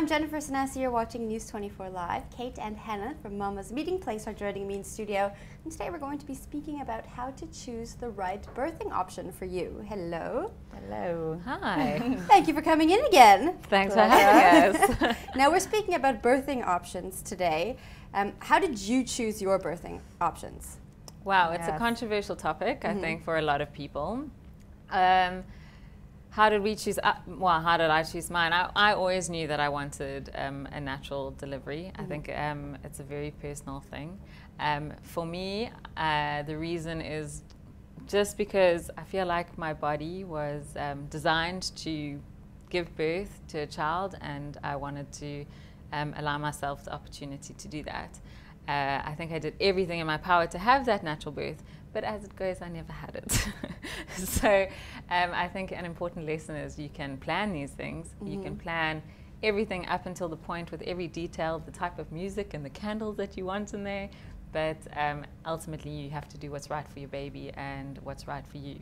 I'm Jennifer Sanasi. You're watching News 24 Live. Kate and Hannah from Mama's Meeting Place are joining me in studio. And today we're going to be speaking about how to choose the right birthing option for you. Hello. Hello. Hi. Thank you for coming in again. Thanks for having us. Now we're speaking about birthing options today. How did you choose your birthing options? Wow, it's a controversial topic, I think, for a lot of people. How did we choose? Well, how did I choose mine? I always knew that I wanted a natural delivery. I think it's a very personal thing. For me, the reason is just because I feel like my body was designed to give birth to a child, and I wanted to allow myself the opportunity to do that. I think I did everything in my power to have that natural birth, but as it goes, I never had it. So I think an important lesson is you can plan these things. You can plan everything up until the point with every detail, the type of music and the candles that you want in there, but ultimately you have to do what's right for your baby and what's right for you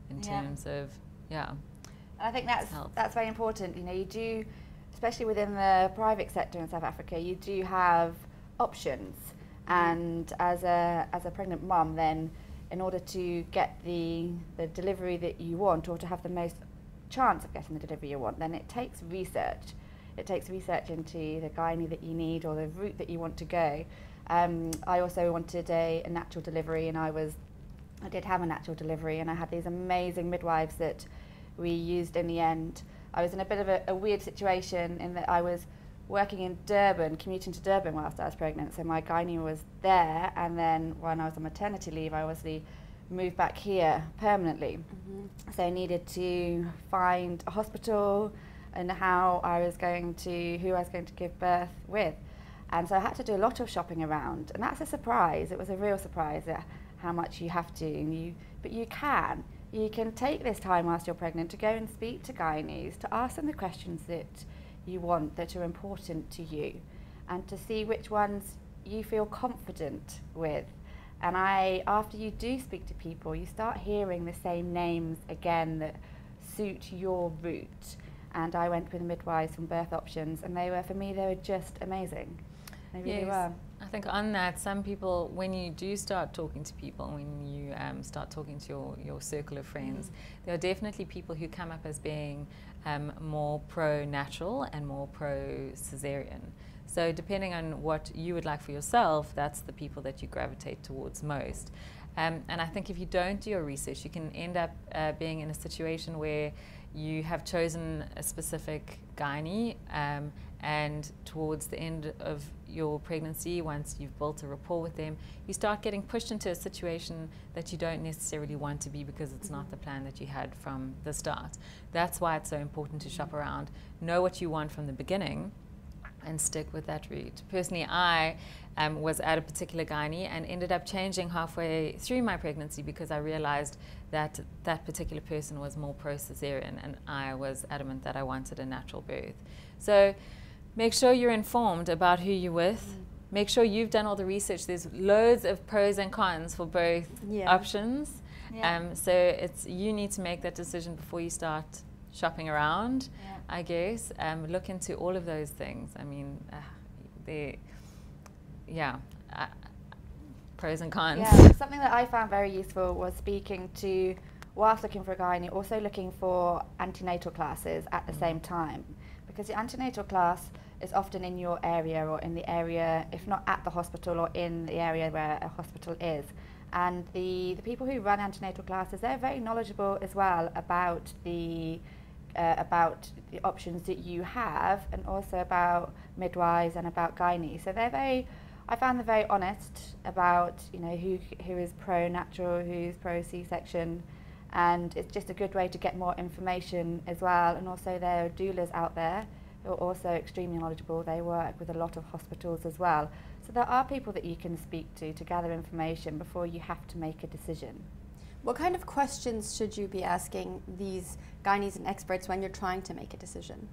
in terms of, I think that's very important. You know, you do, especially within the private sector in South Africa, you do have options, and as a pregnant mum, then in order to get the delivery that you want, or to have the most chance of getting the delivery you want, then it takes research. It takes research into the gynae that you need or the route that you want to go. I also wanted a natural delivery, and I did have a natural delivery, and I had these amazing midwives that we used in the end. I was in a bit of a weird situation in that I was working in Durban, commuting to Durban whilst I was pregnant, so my gynae was there, and then when I was on maternity leave, I obviously moved back here permanently. So I needed to find a hospital and who I was going to give birth with. And so I had to do a lot of shopping around, and that's a surprise. It was a real surprise at how much you have to, but you can take this time whilst you're pregnant to go and speak to gynaes, to ask them the questions that you want, that are important to you, and to see which ones you feel confident with. And after you do speak to people, you start hearing the same names again that suit your route. And I went with midwives from Birth Options, and they were just amazing. They really were. I think on that, some people, when you do start talking to people, when you start talking to your circle of friends, there are definitely people who come up as being more pro-natural and more pro-cesarean. So depending on what you would like for yourself, that's the people that you gravitate towards most. And I think if you don't do your research, you can end up being in a situation where you have chosen a specific gynae, and towards the end of your pregnancy, once you've built a rapport with them, you start getting pushed into a situation that you don't necessarily want to be, because it's not the plan that you had from the start. That's why it's so important to shop around, know what you want from the beginning, and stick with that route. Personally, I was at a particular gynae and ended up changing halfway through my pregnancy because I realized that that particular person was more pro-cesarean, and I was adamant that I wanted a natural birth. So make sure you're informed about who you're with. Make sure you've done all the research. There's loads of pros and cons for both options. So you need to make that decision before you start shopping around, I guess. Look into all of those things. I mean, pros and cons. Yeah, something that I found very useful was speaking to, whilst looking for a gynae, also looking for antenatal classes at the same time, because the antenatal class is often in your area, or in the area, if not at the hospital, or in the area where a hospital is. And the people who run antenatal classes, they're very knowledgeable as well about the options that you have, and also about midwives and about gynae. So I found them very honest about, you know, who is pro-natural, who's pro-C-section, and it's just a good way to get more information as well. And also there are doulas out there who are also extremely knowledgeable. They work with a lot of hospitals as well. So there are people that you can speak to gather information before you have to make a decision. What kind of questions should you be asking these gynaes and experts when you're trying to make a decision?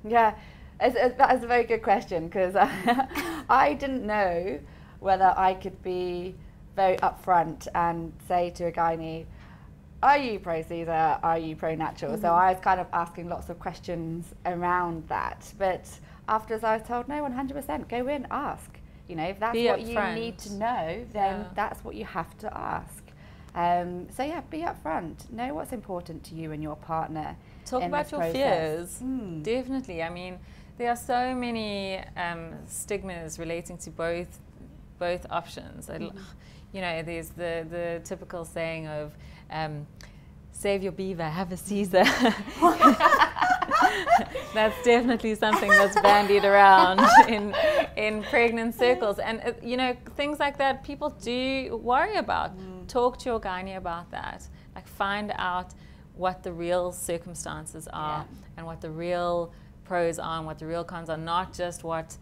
Yeah, that is a very good question, because I didn't know whether I could be very upfront and say to a gynae, are you pro-Caesar, are you pro-natural? So I was kind of asking lots of questions around that. But after I was told, no, 100%, go in, ask. You know, if that's what you need to know, then that's what you have to ask. So yeah, be upfront. Know what's important to you and your partner. Talk about your fears. Definitely. I mean, there are so many stigmas relating to both options. You know, there's the typical saying of save your beaver, have a Caesar. That's definitely something that's bandied around in pregnant circles. And, you know, things like that people do worry about. Talk to your gynae about that. Like, find out what the real circumstances are and what the real pros are and what the real cons are, not just what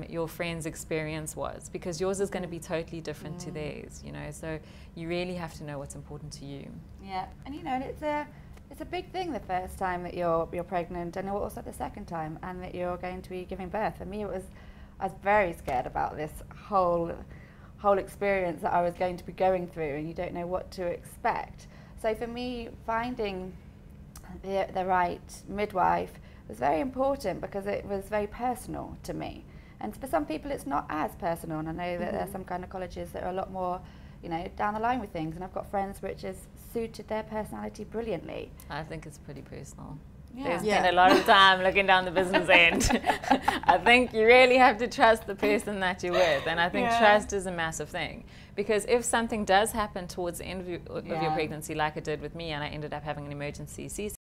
your friend's experience was, because yours is going to be totally different to theirs, you know, so you really have to know what's important to you. Yeah, and you know, and it's a big thing the first time that you're pregnant, and also the second time, and that you're going to be giving birth. For me, I was very scared about this whole experience that I was going to be going through, and you don't know what to expect. So for me, finding the right midwife was very important, because it was very personal to me. And for some people, it's not as personal. And I know that there are some gynecologists that are a lot more, you know, down the line with things. And I've got friends which has suited their personality brilliantly. I think it's pretty personal. They spend a lot of time looking down the business end. I think you really have to trust the person that you're with. And I think trust is a massive thing. Because if something does happen towards the end of your pregnancy, like it did with me, and I ended up having an emergency C-section,